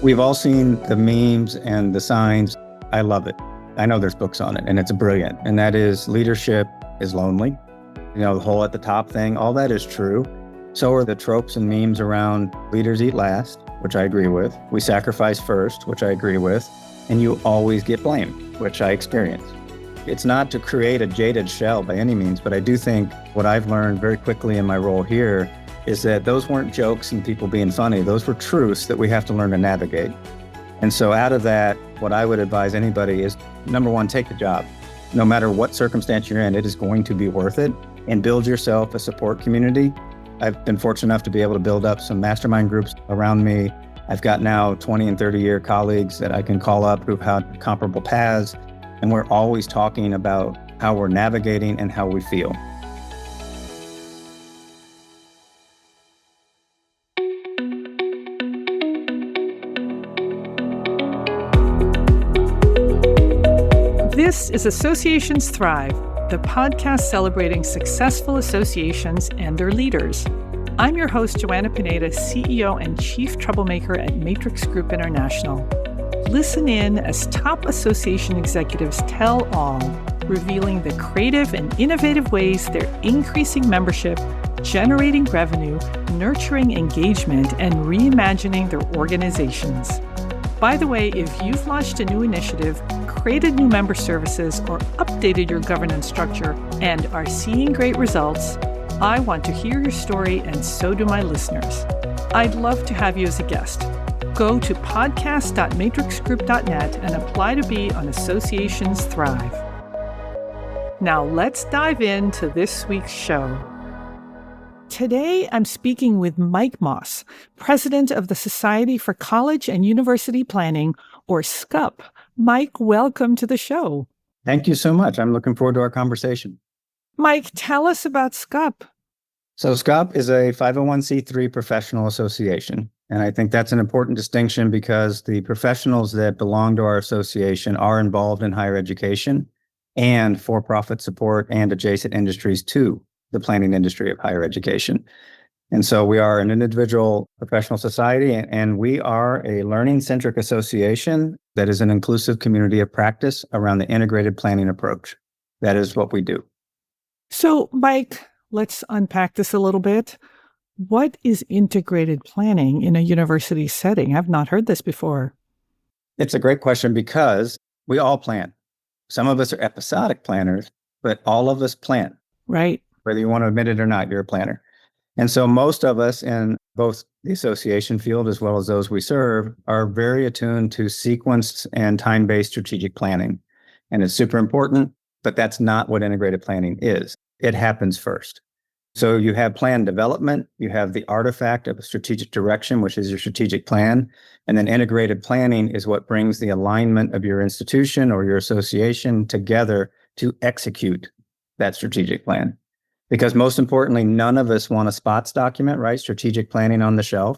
We've all seen the memes and the signs. I love it. I know there's books on it, and it's brilliant. And that is leadership is lonely. The hole at the top thing, all that is true. So are the tropes and memes around leaders eat last, which I agree with. We sacrifice first, which I agree with. And you always get blamed, which I experience. It's not to create a jaded shell by any means, but I do think what I've learned very quickly in my role here is that those weren't jokes and people being funny. Those were truths that we have to learn to navigate. And so out of that, what I would advise anybody is, number one, take the job. No matter what circumstance you're in, it is going to be worth it, and build yourself a support community. I've been fortunate enough to be able to build up some mastermind groups around me. I've got now 20 and 30-year colleagues that I can call up who've had comparable paths, and we're always talking about how we're navigating and how we feel. This is Associations Thrive, the podcast celebrating successful associations and their leaders. I'm your host, Joanna Pineda, CEO and Chief Troublemaker at Matrix Group International. Listen in as top association executives tell all, revealing the creative and innovative ways they're increasing membership, generating revenue, nurturing engagement, and reimagining their organizations. By the way, if you've launched a new initiative, created new member services, or updated your governance structure and are seeing great results, I want to hear your story, and so do my listeners. I'd love to have you as a guest. Go to podcast.matrixgroup.net and apply to be on Associations Thrive. Now let's dive into this week's show. Today, I'm speaking with Mike Moss, president of the Society for College and University Planning, or SCUP. Mike, welcome to the show. Thank you so much. I'm looking forward to our conversation. Mike, tell us about SCUP. So SCUP is a 501c3 professional association. And I think that's an important distinction because the professionals that belong to our association are involved in higher education and for-profit support and adjacent industries to the planning industry of higher education. And so we are an individual professional society, and we are a learning-centric association that is an inclusive community of practice around the integrated planning approach. That is what we do. So, Mike, let's unpack this a little bit. What is integrated planning in a university setting? I've not heard this before. It's a great question because we all plan. Some of us are episodic planners, but all of us plan. Right. Whether you want to admit it or not, you're a planner. And so most of us in both the association field as well as those we serve are very attuned to sequenced and time-based strategic planning. And it's super important, but that's not what integrated planning is. It happens first. So you have plan development, you have the artifact of a strategic direction, which is your strategic plan. And then integrated planning is what brings the alignment of your institution or your association together to execute that strategic plan. Because most importantly, none of us want a spots document, right? Strategic planning on the shelf.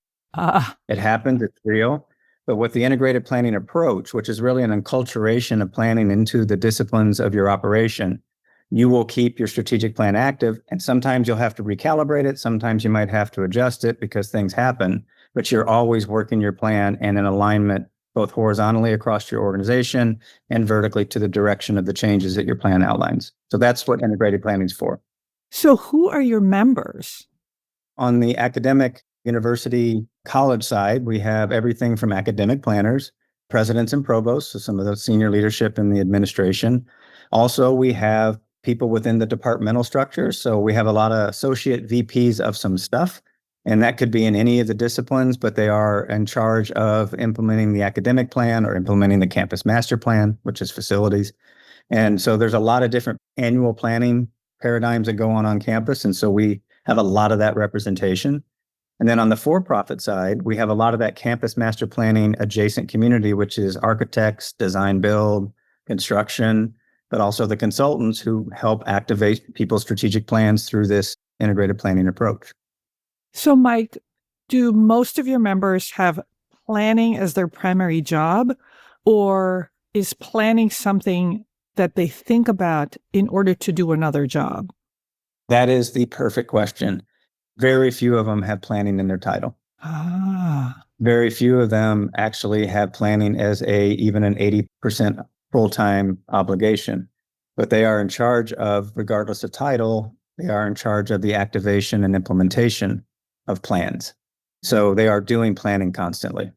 It happens, it's real. But with the integrated planning approach, which is really an enculturation of planning into the disciplines of your operation, you will keep your strategic plan active. And sometimes you'll have to recalibrate it. Sometimes you might have to adjust it because things happen. But you're always working your plan and in alignment, both horizontally across your organization and vertically to the direction of the changes that your plan outlines. So that's what integrated planning is for. So who are your members? On the academic university college side, we have everything from academic planners, presidents and provosts, so some of the senior leadership in the administration. Also, we have people within the departmental structures. So we have a lot of associate VPs of some stuff, and that could be in any of the disciplines, but they are in charge of implementing the academic plan or implementing the campus master plan, which is facilities. And so there's a lot of different annual planning paradigms that go on campus. And so we have a lot of that representation. And then on the for-profit side, we have a lot of that campus master planning adjacent community, which is architects, design build, construction, but also the consultants who help activate people's strategic plans through this integrated planning approach. So, Mike, do most of your members have planning as their primary job, or is planning something that they think about in order to do another job? That is the perfect question. Very few of them have planning in their title. Very few of them actually have planning as even an 80% full-time obligation, but they are in charge of, regardless of title, they are in charge of the activation and implementation of plans. So they are doing planning constantly,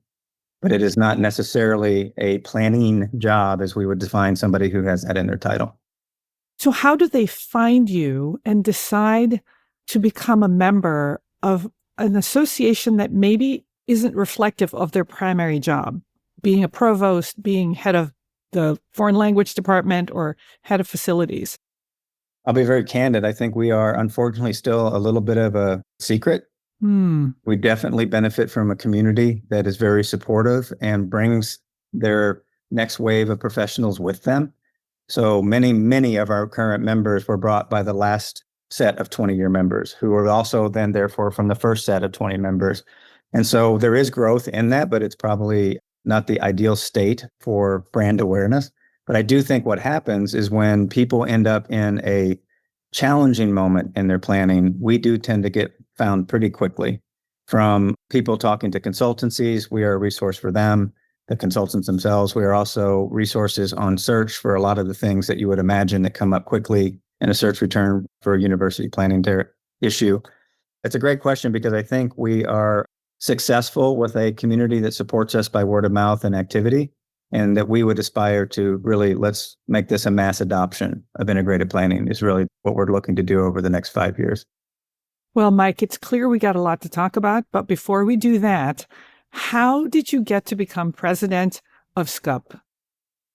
but it is not necessarily a planning job as we would define somebody who has that in their title. So how do they find you and decide to become a member of an association that maybe isn't reflective of their primary job, being a provost, being head of the foreign language department, or head of facilities? I'll be very candid. I think we are unfortunately still a little bit of a secret. We definitely benefit from a community that is very supportive and brings their next wave of professionals with them. So many of our current members were brought by the last set of 20-year members who were also then therefore from the first set of 20 members. And so there is growth in that, but it's probably not the ideal state for brand awareness. But I do think what happens is when people end up in a challenging moment in their planning, we do tend to get found pretty quickly. From people talking to consultancies, we are a resource for them. The consultants themselves, we are also resources on search for a lot of the things that you would imagine that come up quickly in a search return for a university planning issue. It's a great question because I think we are successful with a community that supports us by word of mouth and activity, and that we would aspire to really, let's make this a mass adoption of integrated planning is really what we're looking to do over the next 5 years. Well, Mike, it's clear we got a lot to talk about, but before we do that, how did you get to become president of SCUP?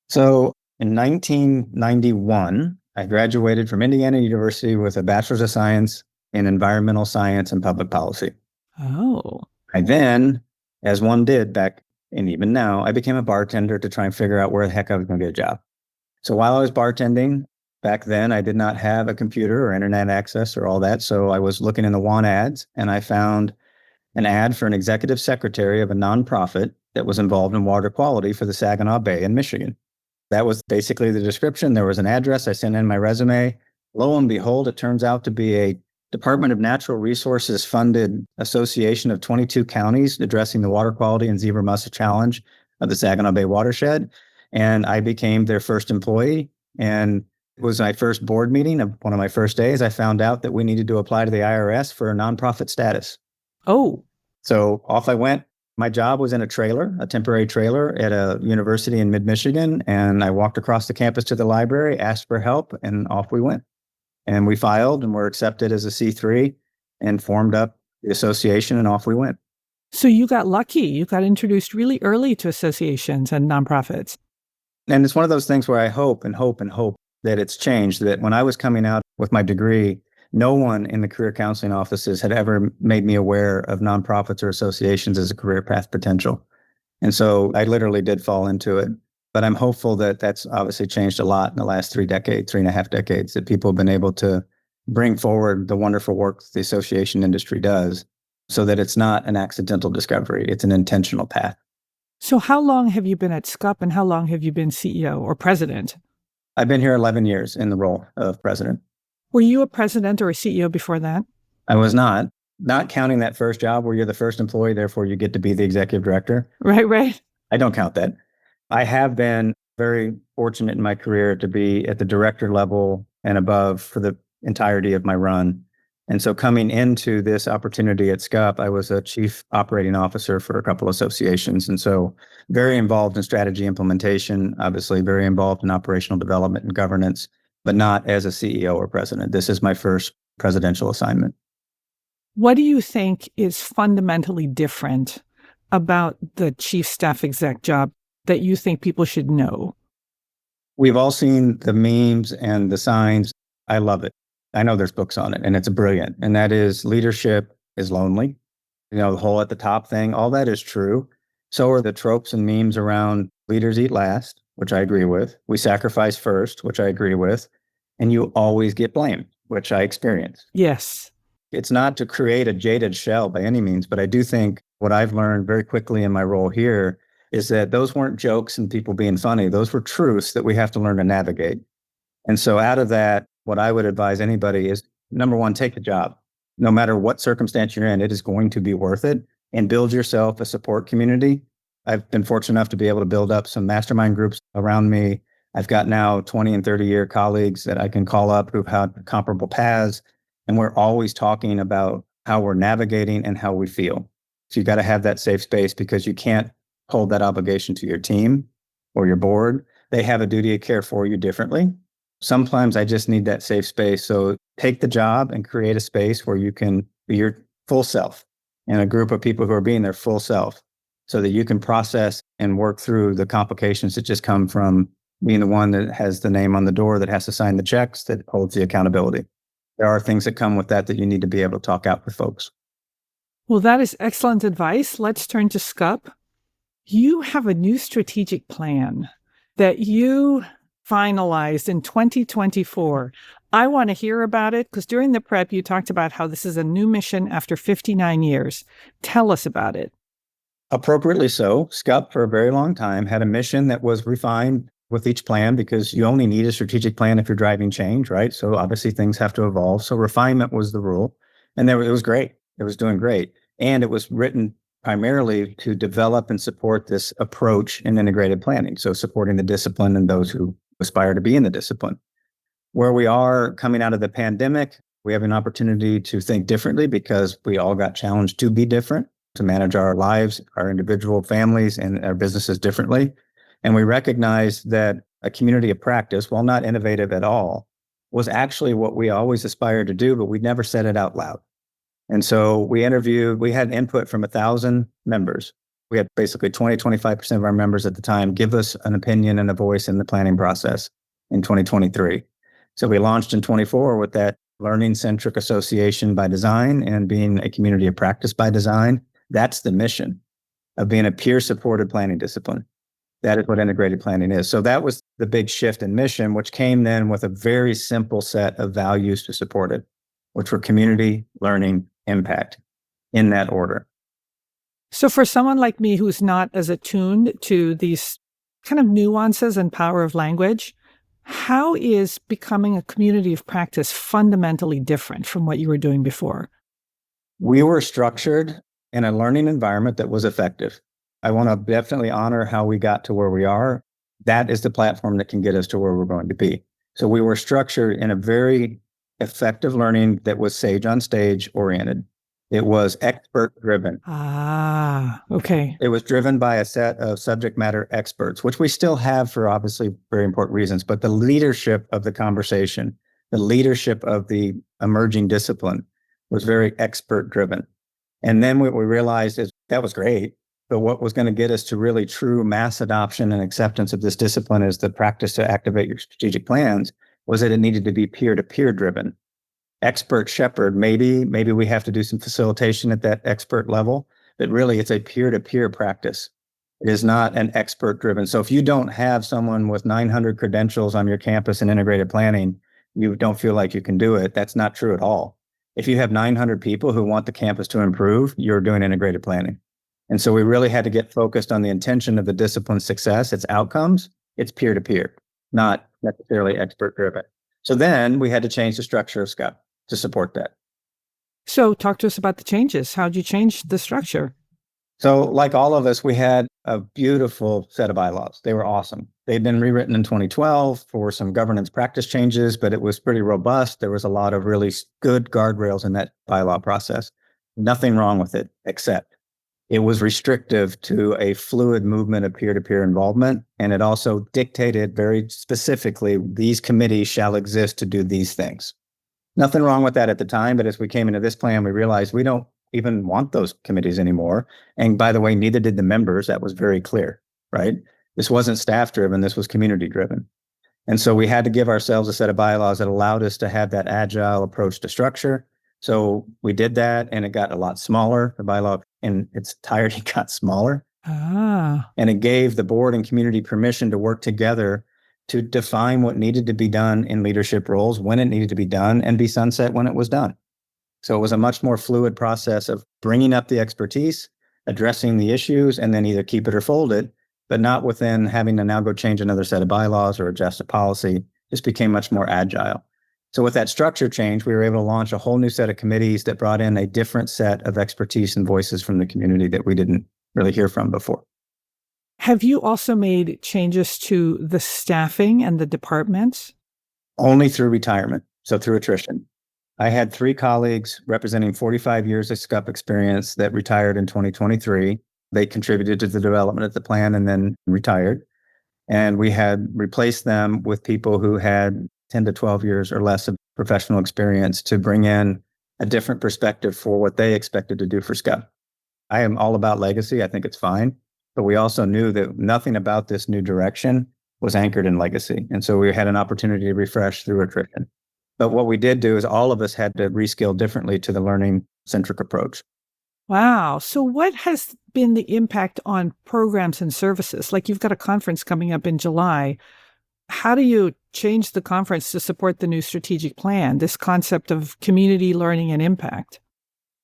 So in 1991, I graduated from Indiana University with a bachelor's of science in environmental science and public policy. Oh. I then, as one did back, and even now, I became a bartender to try and figure out where the heck I was going to get a job. So while I was bartending, back then, I did not have a computer or internet access or all that. So I was looking in the want ads, and I found an ad for an executive secretary of a nonprofit that was involved in water quality for the Saginaw Bay in Michigan. That was basically the description. There was an address. I sent in my resume. Lo and behold, it turns out to be a Department of Natural Resources funded association of 22 counties addressing the water quality and zebra mussel challenge of the Saginaw Bay watershed. And I became their first employee. And it was my first board meeting of one of my first days. I found out that we needed to apply to the IRS for a nonprofit status. Oh. So off I went. My job was in a trailer, a temporary trailer at a university in mid-Michigan. And I walked across the campus to the library, asked for help, and off we went. And we filed and were accepted as a C3 and formed up the association, and off we went. So you got lucky. You got introduced really early to associations and nonprofits. And it's one of those things where I hope that it's changed, that when I was coming out with my degree, no one in the career counseling offices had ever made me aware of nonprofits or associations as a career path potential. And so I literally did fall into it. But I'm hopeful that that's obviously changed a lot in the last 3.5 decades, that people have been able to bring forward the wonderful work the association industry does so that it's not an accidental discovery. It's an intentional path. So how long have you been at SCUP and how long have you been CEO or president? I've been here 11 years in the role of president. Were you a president or a CEO before that? I was not counting that first job where you're the first employee, therefore you get to be the executive director. Right. I don't count that. I have been very fortunate in my career to be at the director level and above for the entirety of my run. And so coming into this opportunity at SCUP, I was a chief operating officer for a couple associations. And so very involved in strategy implementation, obviously very involved in operational development and governance, but not as a CEO or president. This is my first presidential assignment. What do you think is fundamentally different about the chief staff exec job that you think people should know? We've all seen the memes and the signs. I love it. I know there's books on it, and it's brilliant. And that is, leadership is lonely. The whole at the top thing, all that is true. So are the tropes and memes around leaders eat last, which I agree with. We sacrifice first, which I agree with. And you always get blamed, which I experience. Yes. It's not to create a jaded shell by any means, but I do think what I've learned very quickly in my role here is that those weren't jokes and people being funny. Those were truths that we have to learn to navigate. And so out of that, what I would advise anybody is, number one, take the job. No matter what circumstance you're in, it is going to be worth it. and build yourself a support community. I've been fortunate enough to be able to build up some mastermind groups around me. I've got now 20 and 30-year colleagues that I can call up who've had comparable paths. And we're always talking about how we're navigating and how we feel. So you got to have that safe space because you can't hold that obligation to your team or your board. They have a duty of care for you differently. Sometimes I just need that safe space. So take the job and create a space where you can be your full self and a group of people who are being their full self so that you can process and work through the complications that just come from being the one that has the name on the door, that has to sign the checks, that holds the accountability. There are things that come with that you need to be able to talk out with folks. Well, that is excellent advice. Let's turn to SCUP. You have a new strategic plan that you finalized in 2024. I want to hear about it because during the prep, you talked about how this is a new mission after 59 years. Tell us about it. Appropriately so. SCUP for a very long time had a mission that was refined with each plan because you only need a strategic plan if you're driving change, right? So obviously things have to evolve. So refinement was the rule. And it was great. It was doing great. And it was written primarily to develop and support this approach in integrated planning. So supporting the discipline and those who aspire to be in the discipline. Where we are coming out of the pandemic, we have an opportunity to think differently because we all got challenged to be different, to manage our lives, our individual families, and our businesses differently. And we recognize that a community of practice, while not innovative at all, was actually what we always aspired to do, but we never said it out loud. And so we had input from 1,000 members. We had basically 25% of our members at the time give us an opinion and a voice in the planning process in 2023. So we launched in 24 with that learning-centric association by design and being a community of practice by design. That's the mission of being a peer-supported planning discipline. That is what integrated planning is. So that was the big shift in mission, which came then with a very simple set of values to support it, which were community, learning, impact, in that order. So for someone like me who's not as attuned to these kind of nuances and power of language, how is becoming a community of practice fundamentally different from what you were doing before? We were structured in a learning environment that was effective. I want to definitely honor how we got to where we are. That is the platform that can get us to where we're going to be. So we were structured in a very effective learning that was sage on stage oriented. It was expert driven. Okay. It was driven by a set of subject matter experts, which we still have for obviously very important reasons, but the leadership of the conversation, the leadership of the emerging discipline was very expert driven. And then what we realized is that was great, but what was going to get us to really true mass adoption and acceptance of this discipline as the practice to activate your strategic plans was that it needed to be peer-to-peer driven. Expert shepherd, maybe we have to do some facilitation at that expert level, but really it's a peer-to-peer practice. It is not an expert driven. So if you don't have someone with 900 credentials on your campus in integrated planning, you don't feel like you can do it. That's not true at all. If you have 900 people who want the campus to improve, you're doing integrated planning. And so we really had to get focused on the intention of the discipline's success, its outcomes. It's peer-to-peer, not necessarily expert-driven. So then we had to change the structure of SCUP to support that. So talk to us about the changes. How'd you change the structure? So like all of us, we had a beautiful set of bylaws. They were awesome. They'd been rewritten in 2012 for some governance practice changes, but it was pretty robust. There was a lot of really good guardrails in that bylaw process. Nothing wrong with it, except it was restrictive to a fluid movement of peer-to-peer involvement. And it also dictated very specifically, these committees shall exist to do these things. Nothing wrong with that at the time, but as we came into this plan, we realized we don't even want those committees anymore. And by the way, neither did the members. That was very clear, right? This wasn't staff-driven, this was community-driven. And so we had to give ourselves a set of bylaws that allowed us to have that agile approach to structure. So we did that, and it got a lot smaller. The bylaw in its entirety got smaller. And it gave the board and community permission to work together to define what needed to be done in leadership roles, when it needed to be done, and be sunset when it was done. So it was a much more fluid process of bringing up the expertise, addressing the issues, and then either keep it or fold it, but not within having to now go change another set of bylaws or adjust a policy. Just became much more agile. So with that structure change, we were able to launch a whole new set of committees that brought in a different set of expertise and voices from the community that we didn't really hear from before. Have you also made changes to the staffing and the departments? Only through retirement, so through attrition. I had 3 colleagues representing 45 years of SCUP experience that retired in 2023. They contributed to the development of the plan and then retired. And we had replaced them with people who had 10 to 12 years or less of professional experience to bring in a different perspective for what they expected to do for SCUP. I am all about legacy. I think it's fine. But we also knew that nothing about this new direction was anchored in legacy. And so we had an opportunity to refresh through attrition. But what we did do is all of us had to reskill differently to the learning-centric approach. Wow. So what has been the impact on programs and services? Like you've got a conference coming up in July. How do you change the conference to support the new strategic plan, this concept of community learning and impact?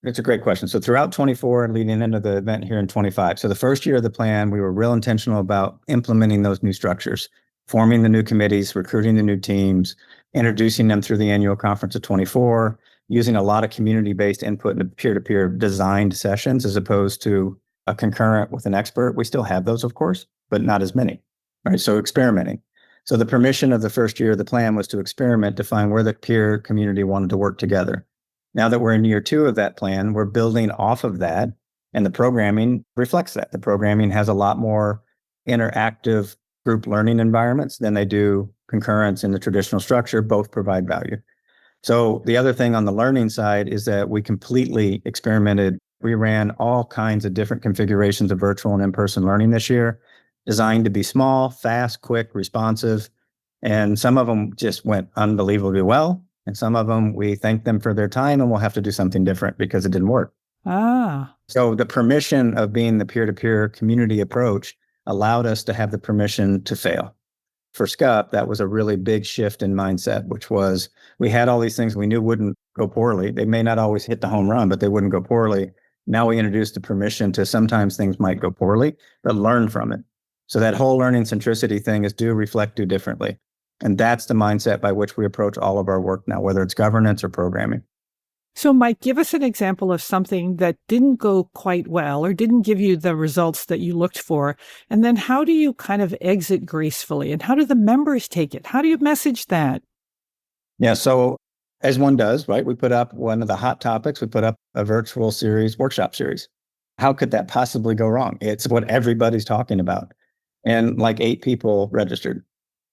It's a great question. So throughout 24 and leading into the event here in 25, so the first year of the plan, we were real intentional about implementing those new structures, forming the new committees, recruiting the new teams, introducing them through the annual conference of 24, using a lot of community-based input and peer-to-peer designed sessions as opposed to a concurrent with an expert. We still have those, of course, but not as many, right? So experimenting. So the permission of the first year of the plan was to experiment to find where the peer community wanted to work together. Now that we're in year 2 of that plan, we're building off of that, and the programming reflects that. The programming has a lot more interactive group learning environments than they do concurrence in the traditional structure. Both provide value. So the other thing on the learning side is that we completely experimented. We ran all kinds of different configurations of virtual and in-person learning this year, designed to be small, fast, quick, responsive. And some of them just went unbelievably well. And some of them, we thank them for their time and we'll have to do something different because it didn't work. So the permission of being the peer-to-peer community approach allowed us to have the permission to fail. For SCUP, that was a really big shift in mindset, which was we had all these things we knew wouldn't go poorly. They may not always hit the home run, but they wouldn't go poorly. Now we introduced the permission to sometimes things might go poorly, but learn from it. So that whole learning centricity thing is do, reflect, do differently. And that's the mindset by which we approach all of our work now, whether it's governance or programming. So Mike, give us an example of something that didn't go quite well or didn't give you the results that you looked for. And then how do you kind of exit gracefully? And how do the members take it? How do you message that? Yeah, so as one does, right? We put up one of the hot topics. We put up a virtual series, workshop series. How could that possibly go wrong? It's what everybody's talking about. And like 8 people registered.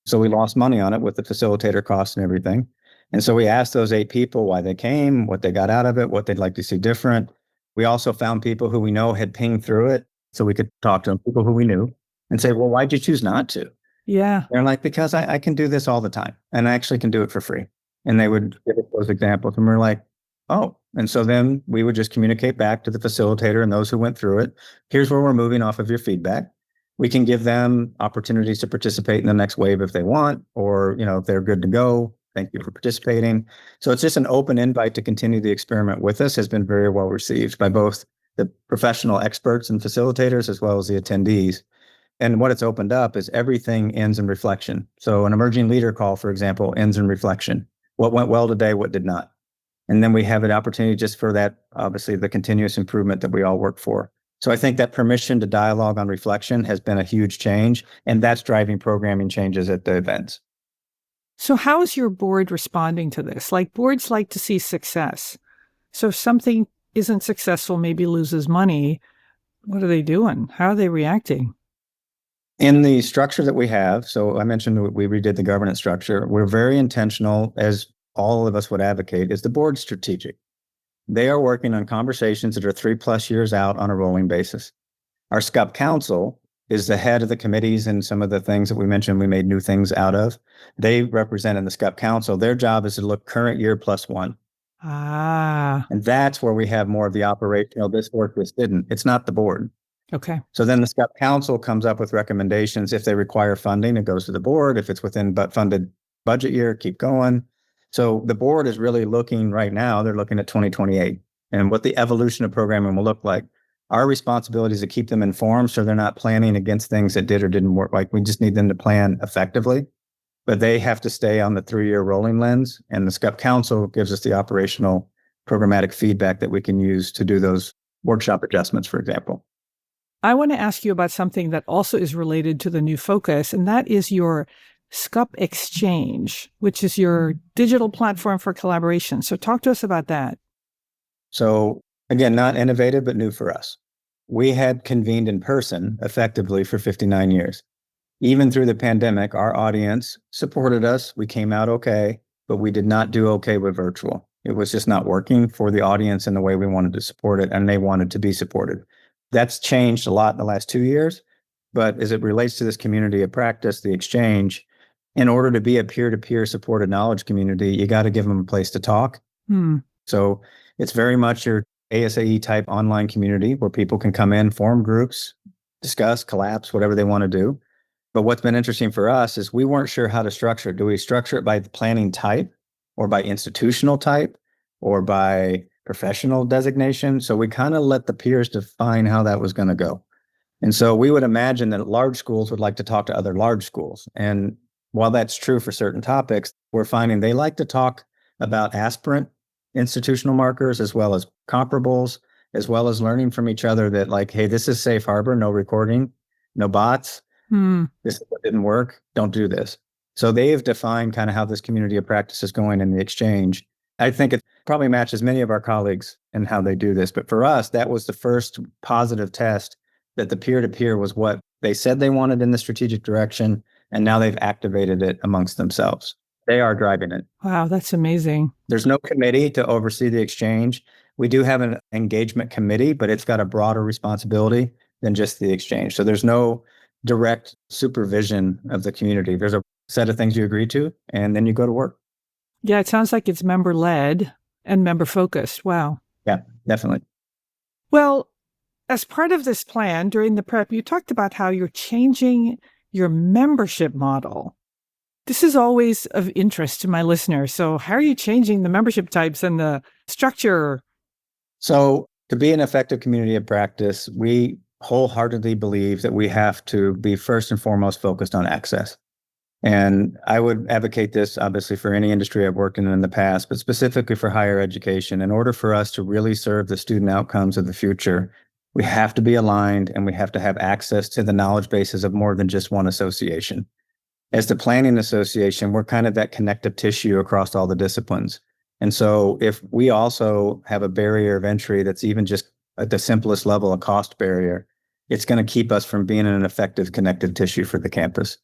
So we lost money on it with the facilitator costs and everything. And so we asked those 8 people why they came, what they got out of it, what they'd like to see different. We also found people who we know had pinged through it. So we could talk to them, people who we knew, and say, well, why'd you choose not to? Yeah. They're like, because I can do this all the time and I actually can do it for free. And they would give us those examples. And we're like, oh. And so then we would just communicate back to the facilitator and those who went through it. Here's where we're moving off of your feedback. We can give them opportunities to participate in the next wave if they want, or, if they're good to go, thank you for participating. So it's just an open invite to continue the experiment with us has been very well received by both the professional experts and facilitators, as well as the attendees. And what it's opened up is everything ends in reflection. So an emerging leader call, for example, ends in reflection. What went well today, what did not? And then we have an opportunity just for that, obviously, the continuous improvement that we all work for. So I think that permission to dialogue on reflection has been a huge change, and that's driving programming changes at the events. So how is your board responding to this? Like boards like to see success. So if something isn't successful, maybe loses money, what are they doing? How are they reacting? In the structure that we have, so I mentioned we redid the governance structure, we're very intentional, as all of us would advocate, is the board strategic. They are working on conversations that are 3+ years out on a rolling basis. Our SCUP Council is the head of the committees and some of the things that we mentioned we made new things out of. They represent in the SCUP Council. Their job is to look current year +1. And that's where we have more of the operational, this worked, this didn't. It's not the board. Okay. So then the SCUP Council comes up with recommendations. If they require funding, it goes to the board. If it's within funded budget year, keep going. So the board is really looking right now, they're looking at 2028 and what the evolution of programming will look like. Our responsibility is to keep them informed so they're not planning against things that did or didn't work. Like we just need them to plan effectively. but they have to stay on the 3-year rolling lens. And the SCUP Council gives us the operational programmatic feedback that we can use to do those workshop adjustments, for example. I want to ask you about something that also is related to the new focus, and that is your SCUP Exchange, which is your digital platform for collaboration. So talk to us about that. So again, not innovative, but new for us. We had convened in person effectively for 59 years. Even through the pandemic, our audience supported us. We came out okay, but we did not do okay with virtual. It was just not working for the audience in the way we wanted to support it, and they wanted to be supported. That's changed a lot in the last 2 years, but as it relates to this community of practice, the exchange, in order to be a peer-to-peer supported knowledge community, you got to give them a place to talk. So it's very much your ASAE type online community where people can come in, form groups, discuss, collapse, whatever they want to do. But what's been interesting for us is we weren't sure how to structure it. Do we structure it by the planning type or by institutional type or by professional designation? So we kind of let the peers define how that was going to go. And so we would imagine that large schools would like to talk to other large schools. And while that's true for certain topics, we're finding they like to talk about aspirant institutional markers as well as comparables, as well as learning from each other that like, hey, this is safe harbor, no recording, no bots. This is what didn't work. Don't do this. So they've defined kind of how this community of practice is going in the exchange. I think it probably matches many of our colleagues in how they do this. But for us, that was the first positive test that the peer-to-peer was what they said they wanted in the strategic direction. And now they've activated it amongst themselves. They are driving it. Wow, that's amazing. There's no committee to oversee the exchange. We do have an engagement committee, but it's got a broader responsibility than just the exchange. So there's no direct supervision of the community. There's a set of things you agree to, and then you go to work. Yeah, it sounds like it's member-led and member-focused. Wow. Yeah, definitely. Well, as part of this plan during the prep, you talked about how you're changing your membership model. This is always of interest to my listeners. So how are you changing the membership types and the structure? So to be an effective community of practice, we wholeheartedly believe that we have to be first and foremost focused on access. And I would advocate this, obviously, for any industry I've worked in the past, but specifically for higher education. In order for us to really serve the student outcomes of the future, we have to be aligned and we have to have access to the knowledge bases of more than just one association. As the planning association, we're kind of that connective tissue across all the disciplines. And so if we also have a barrier of entry that's even just at the simplest level, a cost barrier, it's going to keep us from being an effective connective tissue for the campus.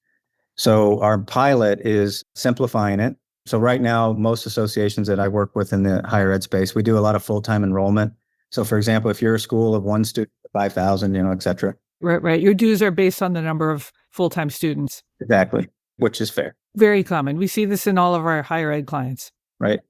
So our pilot is simplifying it. So right now, most associations that I work with in the higher ed space, we do a lot of full-time enrollment. So for example, if you're a school of one student, 5,000, et cetera. Right. Your dues are based on the number of full-time students. Exactly, which is fair. Very common. We see this in all of our higher ed clients. Right.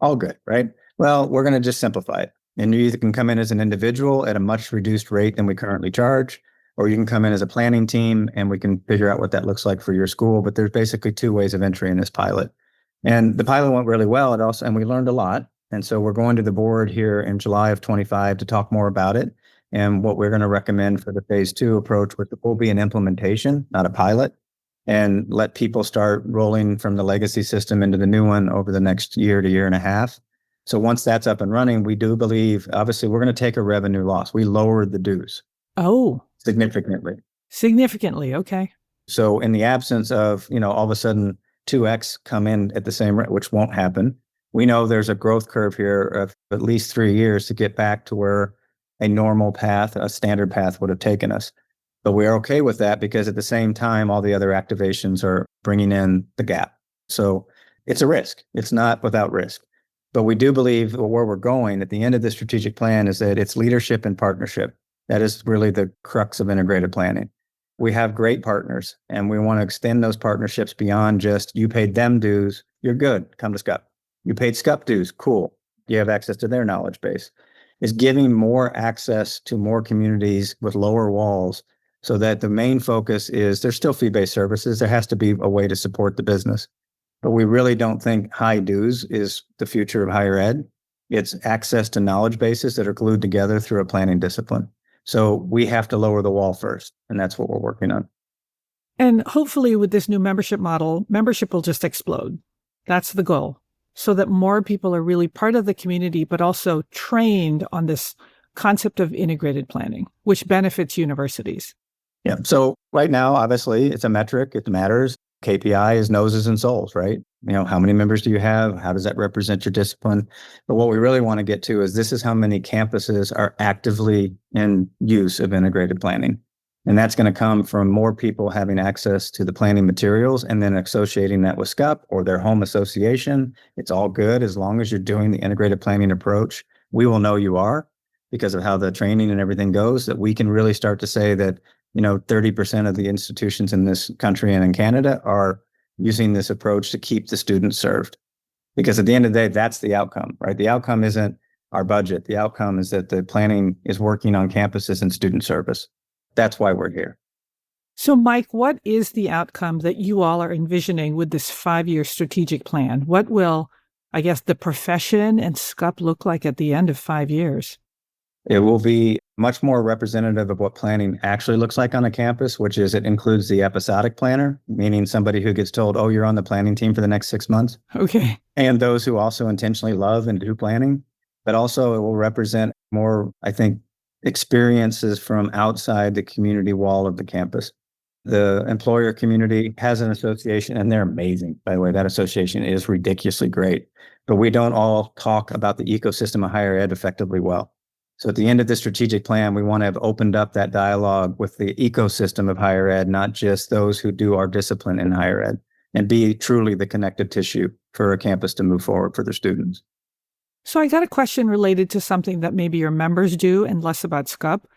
All good, right? Well, we're going to just simplify it. And you either can come in as an individual at a much reduced rate than we currently charge, or you can come in as a planning team and we can figure out what that looks like for your school. But there's basically two ways of entry in this pilot. And the pilot went really well. And we learned a lot. And so we're going to the board here in July of 25 to talk more about it. And what we're going to recommend for the phase 2 approach will be an implementation, not a pilot, and let people start rolling from the legacy system into the new one over the next year to year and a half. So once that's up and running, we do believe, obviously, we're going to take a revenue loss. We lowered the dues. Oh. Significantly. Significantly. Okay. So in the absence of, all of a sudden 2x come in at the same rate, which won't happen, we know there's a growth curve here of at least 3 years to get back to where a normal path, a standard path would have taken us. But we're okay with that because at the same time, all the other activations are bringing in the gap. So it's a risk. It's not without risk. But we do believe where we're going at the end of the strategic plan is that it's leadership and partnership. That is really the crux of integrated planning. We have great partners and we want to extend those partnerships beyond just you paid them dues, you're good, come to SCUP. You paid SCUP dues, cool. You have access to their knowledge base. It's giving more access to more communities with lower walls so that the main focus is there's still fee-based services. There has to be a way to support the business. But we really don't think high dues is the future of higher ed. It's access to knowledge bases that are glued together through a planning discipline. So we have to lower the wall first, and that's what we're working on. And hopefully with this new membership model, membership will just explode. That's the goal, so that more people are really part of the community, but also trained on this concept of integrated planning, which benefits universities. Yeah. So right now, obviously, it's a metric. It matters. KPI is noses and souls, right? How many members do you have? How does that represent your discipline? But what we really want to get to is this is how many campuses are actively in use of integrated planning. And that's going to come from more people having access to the planning materials and then associating that with SCUP or their home association. It's all good as long as you're doing the integrated planning approach. We will know you are because of how the training and everything goes, that we can really start to say that 30% of the institutions in this country and in Canada are using this approach to keep the students served. Because at the end of the day, that's the outcome, right? The outcome isn't our budget. The outcome is that the planning is working on campuses and student service. That's why we're here. So, Mike, what is the outcome that you all are envisioning with this 5-year strategic plan? What will, I guess, the profession and SCUP look like at the end of 5 years? It will be much more representative of what planning actually looks like on a campus, which is it includes the episodic planner, meaning somebody who gets told, oh, you're on the planning team for the next 6 months. Okay. And those who also intentionally love and do planning, but also it will represent more, I think, experiences from outside the community wall of the campus. The employer community has an association, and they're amazing. By the way, that association is ridiculously great, but we don't all talk about the ecosystem of higher ed effectively well. So at the end of the strategic plan, we want to have opened up that dialogue with the ecosystem of higher ed, not just those who do our discipline in higher ed, and be truly the connective tissue for a campus to move forward for their students. So I got a question related to something that maybe your members do and less about SCUP.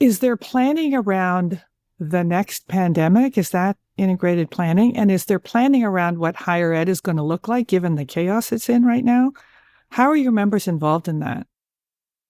Is there planning around the next pandemic? Is that integrated planning? And is there planning around what higher ed is going to look like given the chaos it's in right now? How are your members involved in that?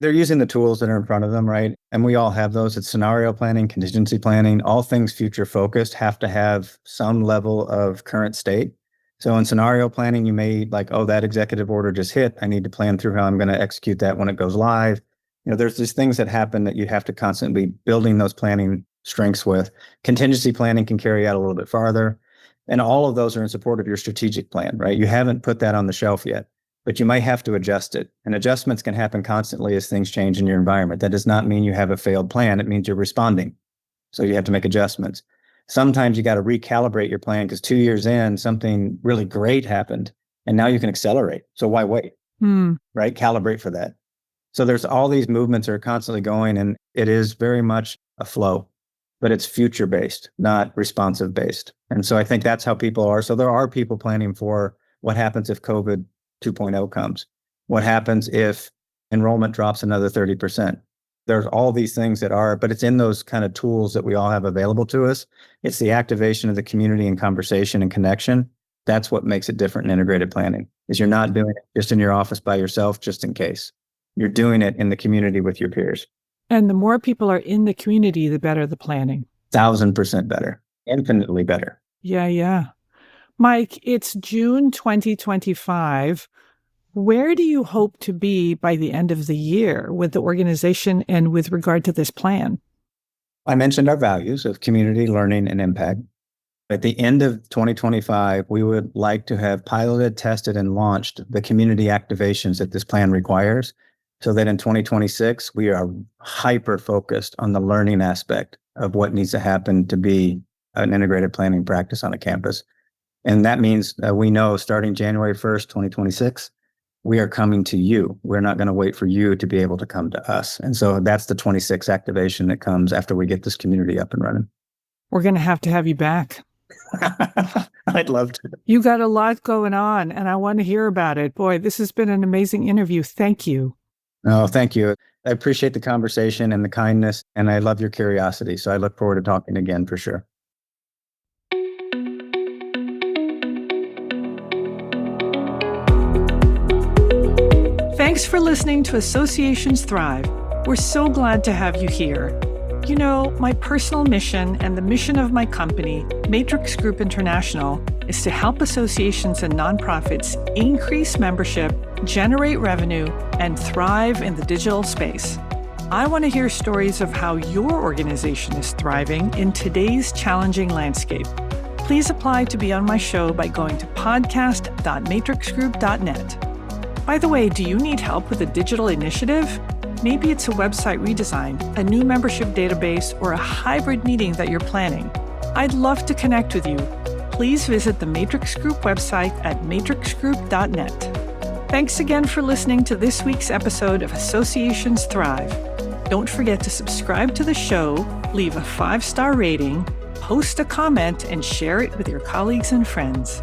They're using the tools that are in front of them, right? And we all have those. It's scenario planning, contingency planning, all things future focused have to have some level of current state. So in scenario planning, you may that executive order just hit. I need to plan through how I'm going to execute that when it goes live. There's these things that happen that you have to constantly be building those planning strengths with. Contingency planning can carry out a little bit farther. And all of those are in support of your strategic plan, right? You haven't put that on the shelf yet, but you might have to adjust it. And adjustments can happen constantly as things change in your environment. That does not mean you have a failed plan. It means you're responding. So you have to make adjustments. Sometimes you got to recalibrate your plan because 2 years in, something really great happened and now you can accelerate. So why wait, right? Calibrate for that. So there's all these movements that are constantly going, and it is very much a flow, but it's future-based, not responsive-based. And so I think that's how people are. So there are people planning for what happens if COVID 2.0 comes. What happens if enrollment drops another 30%? There's all these things that are, but it's in those kind of tools that we all have available to us. It's the activation of the community and conversation and connection. That's what makes it different in integrated planning, is you're not doing it just in your office by yourself, just in case. You're doing it in the community with your peers. And the more people are in the community, the better the planning. 1,000% better, infinitely better. Yeah. Mike, it's June 2025. Where do you hope to be by the end of the year with the organization and with regard to this plan? I mentioned our values of community, learning, and impact. At the end of 2025, we would like to have piloted, tested, and launched the community activations that this plan requires, so that in 2026, we are hyper-focused on the learning aspect of what needs to happen to be an integrated planning practice on a campus. And that means we know starting January 1st, 2026, we are coming to you. We're not going to wait for you to be able to come to us. And so that's the 26 activation that comes after we get this community up and running. We're going to have you back. I'd love to. You got a lot going on, and I want to hear about it. Boy, this has been an amazing interview. Thank you. Oh, thank you. I appreciate the conversation and the kindness, and I love your curiosity. So I look forward to talking again for sure. Thanks for listening to Associations Thrive. We're so glad to have you here. You know, my personal mission and the mission of my company, Matrix Group International, is to help associations and nonprofits increase membership, generate revenue, and thrive in the digital space. I want to hear stories of how your organization is thriving in today's challenging landscape. Please apply to be on my show by going to podcast.matrixgroup.net. By the way, do you need help with a digital initiative? Maybe it's a website redesign, a new membership database, or a hybrid meeting that you're planning. I'd love to connect with you. Please visit the Matrix Group website at matrixgroup.net. Thanks again for listening to this week's episode of Associations Thrive. Don't forget to subscribe to the show, leave a 5-star rating, post a comment, and share it with your colleagues and friends.